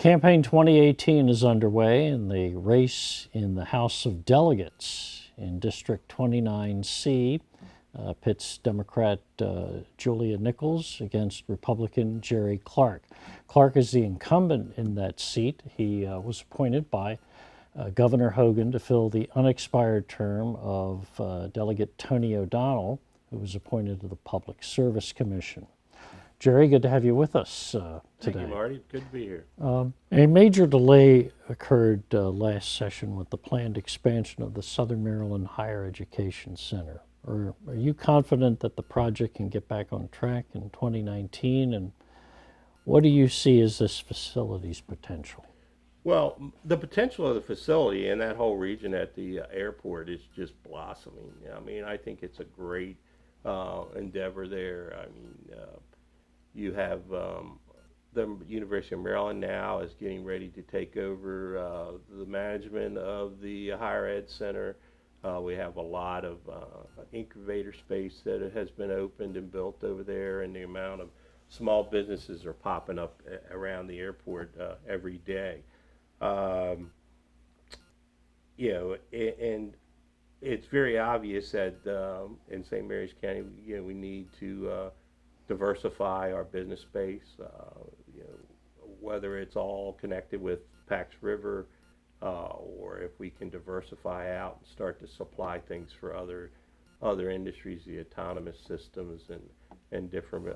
Campaign 2018 is underway, and the race in the House of Delegates in District 29C pits Democrat Julia Nichols against Republican Jerry Clark. Clark is the incumbent in that seat. He was appointed by Governor Hogan to fill the unexpired term of Delegate Tony O'Donnell, who was appointed to the Public Service Commission. Jerry, good to have you with us today. Thank you, Marty. Good to be here. A major delay occurred last session with the planned expansion of the Southern Maryland Higher Education Center. Are you confident that the project can get back on track in 2019? And what do you see as this facility's potential? Well, the potential of the facility and that whole region at the airport is just blossoming. I mean, I think it's a great endeavor there. I mean, you have the University of Maryland now is getting ready to take over the management of the higher ed center. We have a lot of incubator space that has been opened and built over there, and the amount of small businesses are popping up around the airport every day. You know, and it's very obvious that in St. Mary's County, you know, we need to diversify our business space, you know, whether it's all connected with Pax River, or if we can diversify out and start to supply things for other industries, the autonomous systems and different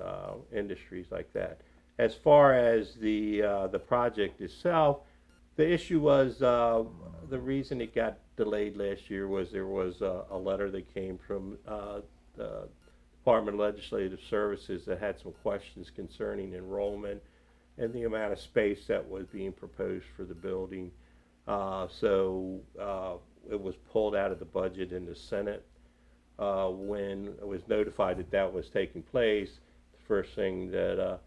industries like that. As far as the project itself, the issue was the reason it got delayed last year was there was a letter that came from the Department of Legislative Services that had some questions concerning enrollment and the amount of space that was being proposed for the building. So it was pulled out of the budget in the Senate. When I was notified that that was taking place, the first thing that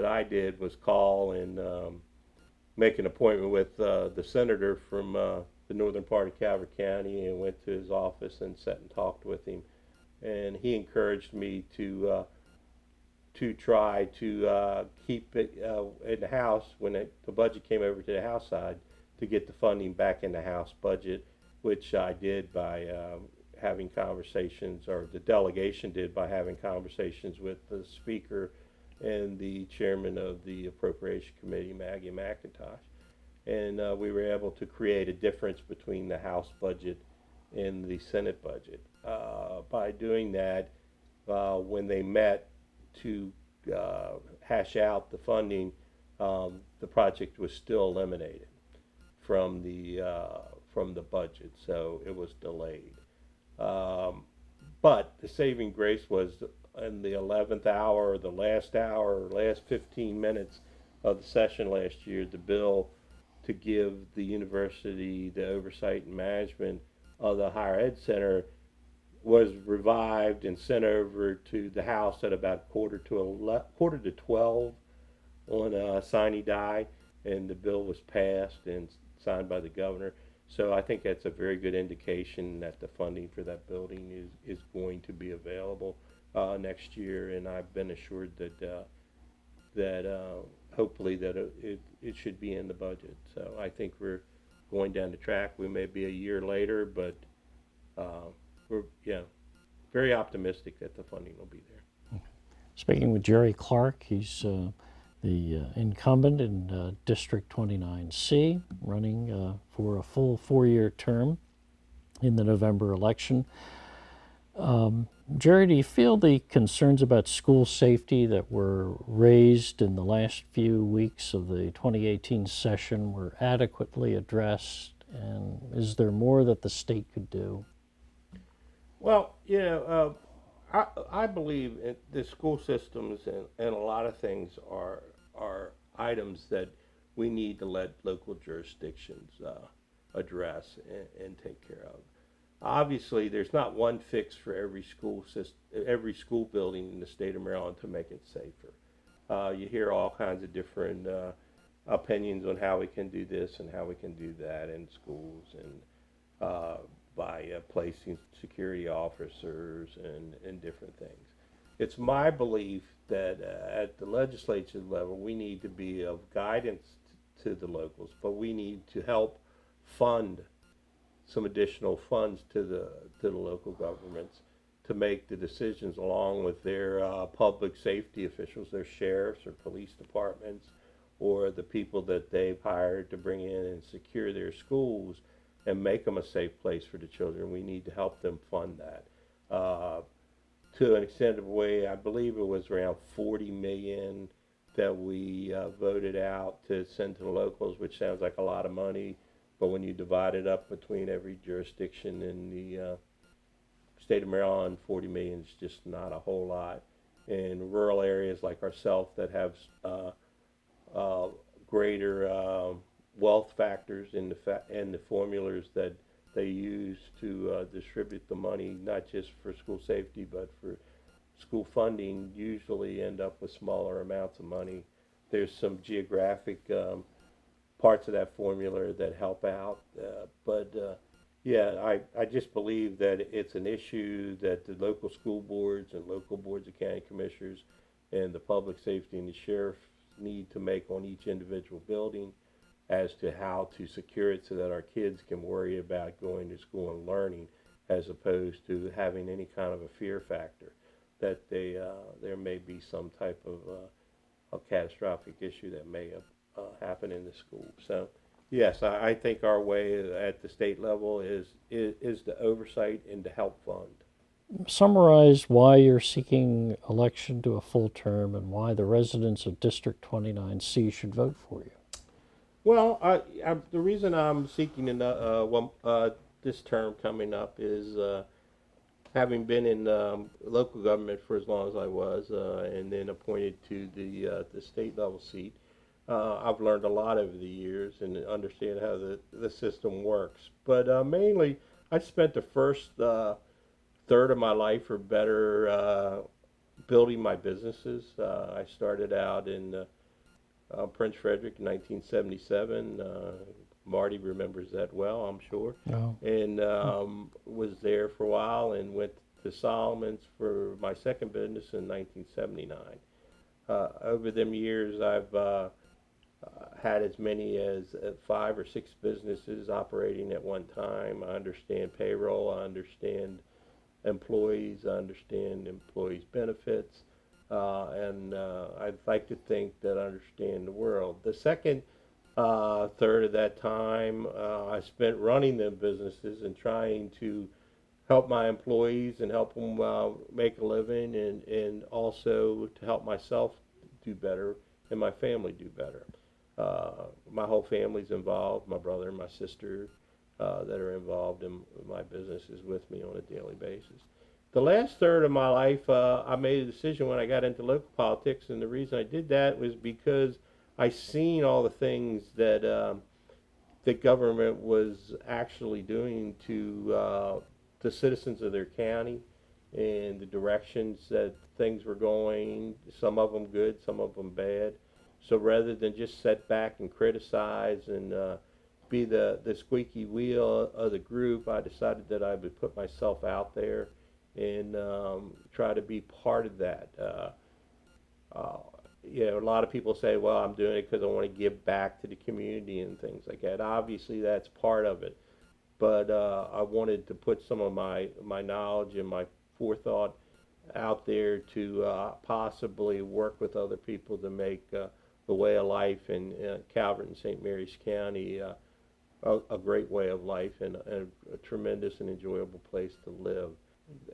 I did was call and make an appointment with the senator from the northern part of Calvert County, and went to his office and sat and talked with him. And he encouraged me to try to keep it in the House when the budget came over to the House side, to get the funding back in the House budget, which I did by having conversations, or the delegation did by having conversations with the Speaker and the Chairman of the Appropriation Committee, Maggie McIntosh. And we were able to create a difference between the House budget and the Senate budget. By doing that, when they met to hash out the funding, the project was still eliminated from the budget, so it was delayed. But the saving grace was in the 11th hour, the last hour, last 15 minutes of the session last year, the bill to give the university the oversight and management of the higher ed center was revived and sent over to the House at about quarter to 12 on a sine die, and the bill was passed and signed by the governor. So I think that's a very good indication that the funding for that building is going to be available next year, and I've been assured that hopefully that it should be in the budget. So I think we're going down the track. We may be a year later, but we're very optimistic that the funding will be there. Speaking with Jerry Clark, he's the incumbent in District 29C, running for a full 4-year term in the November election. Jerry, do you feel the concerns about school safety that were raised in the last few weeks of the 2018 session were adequately addressed, and is there more that the state could do? Well, you know, I believe the school systems and a lot of things are items that we need to let local jurisdictions address and take care of. Obviously, there's not one fix for every school system, every school building in the state of Maryland to make it safer. You hear all kinds of different opinions on how we can do this and how we can do that in schools, and by placing security officers and different things. It's my belief that at the legislature level, we need to be of guidance to the locals, but we need to help fund some additional funds to the local governments to make the decisions along with their public safety officials, their sheriffs or police departments, or the people that they've hired to bring in and secure their schools and make them a safe place for the children. We need to help them fund that. To an extent of a way, I believe it was around 40 million that we voted out to send to the locals, which sounds like a lot of money, but when you divide it up between every jurisdiction in the state of Maryland, 40 million is just not a whole lot. In rural areas like ourselves that have greater wealth factors in the formulas that they use to distribute the money, not just for school safety, but for school funding, usually end up with smaller amounts of money. There's some geographic parts of that formula that help out, yeah, I just believe that it's an issue that the local school boards and local boards of county commissioners and the public safety and the sheriff need to make on each individual building as to how to secure it so that our kids can worry about going to school and learning, as opposed to having any kind of a fear factor that there may be some type of a catastrophic issue that may happen in the school. So yes, I think our way at the state level is the oversight and to help fund. Summarize why you're seeking election to a full term and why the residents of District 29C should vote for you. Well, the reason I'm seeking this term coming up is having been in local government for as long as I was, and then appointed to the state level seat. I've learned a lot over the years and understand how the system works. But mainly, I spent the first third of my life or better building my businesses. I started out in Prince Frederick in 1977. Marty remembers that well, I'm sure. No. And was there for a while and went to Solomon's for my second business in 1979. Over them years, I've had as many as 5 or 6 businesses operating at one time. I understand payroll, I understand employees, I understand employees' benefits, and I'd like to think that I understand the world. The second third of that time, I spent running them businesses and trying to help my employees and help them make a living, and also to help myself do better and my family do better. My whole family's involved, my brother and my sister that are involved in my businesses with me on a daily basis. The last third of my life, I made a decision when I got into local politics, and the reason I did that was because I seen all the things that the government was actually doing to the citizens of their county and the directions that things were going, some of them good, some of them bad. So rather than just sit back and criticize and be the squeaky wheel of the group, I decided that I would put myself out there and try to be part of that. You know, a lot of people say, well, I'm doing it because I want to give back to the community and things like that. Obviously, that's part of it. But I wanted to put some of my knowledge and my forethought out there to possibly work with other people to make the way of life in Calvert and St. Mary's County a great way of life and a tremendous and enjoyable place to live.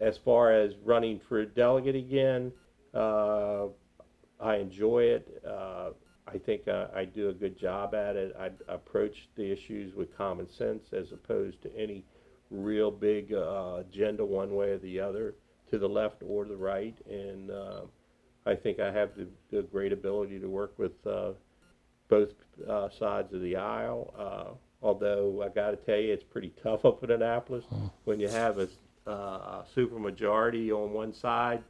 As far as running for a delegate again, I enjoy it. I think I do a good job at it. I approach the issues with common sense as opposed to any real big agenda one way or the other, to the left or the right. And I think I have the great ability to work with both sides of the aisle. Although I got to tell you, it's pretty tough up in Annapolis when you have a supermajority on one side.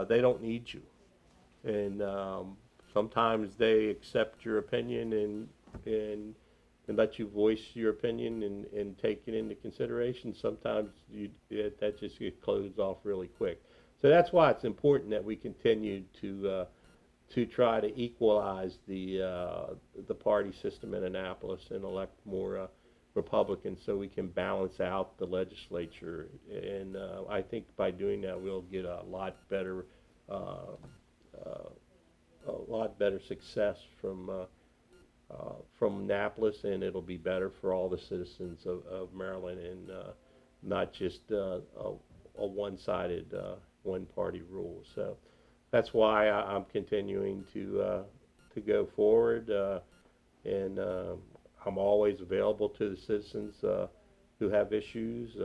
They don't need you. And sometimes they accept your opinion and let you voice your opinion and take it into consideration. Sometimes that just gets closed off really quick. So that's why it's important that we continue to to try to equalize the party system in Annapolis and elect more Republicans so we can balance out the legislature. And I think by doing that, we'll get uh, a lot better success from Annapolis, and it'll be better for all the citizens of Maryland, and not just a one-sided one-party rule. So that's why I'm continuing to go forward, and I'm always available to the citizens who have issues.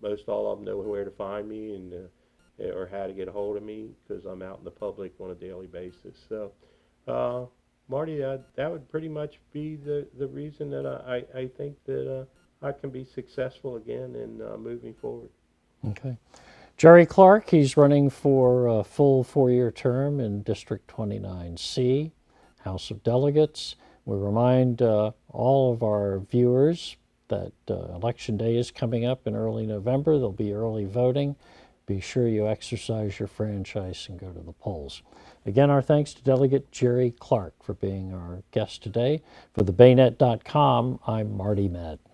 Most all of them know where to find me and or how to get a hold of me because I'm out in the public on a daily basis. So, Marty, that would pretty much be the reason that I think that I can be successful again in moving forward. Okay. Jerry Clark, he's running for a full 4-year term in District 29C, House of Delegates. We remind all of our viewers that Election Day is coming up in early November. There'll be early voting. Be sure you exercise your franchise and go to the polls. Again, our thanks to Delegate Jerry Clark for being our guest today. For thebaynet.com, I'm Marty Madden.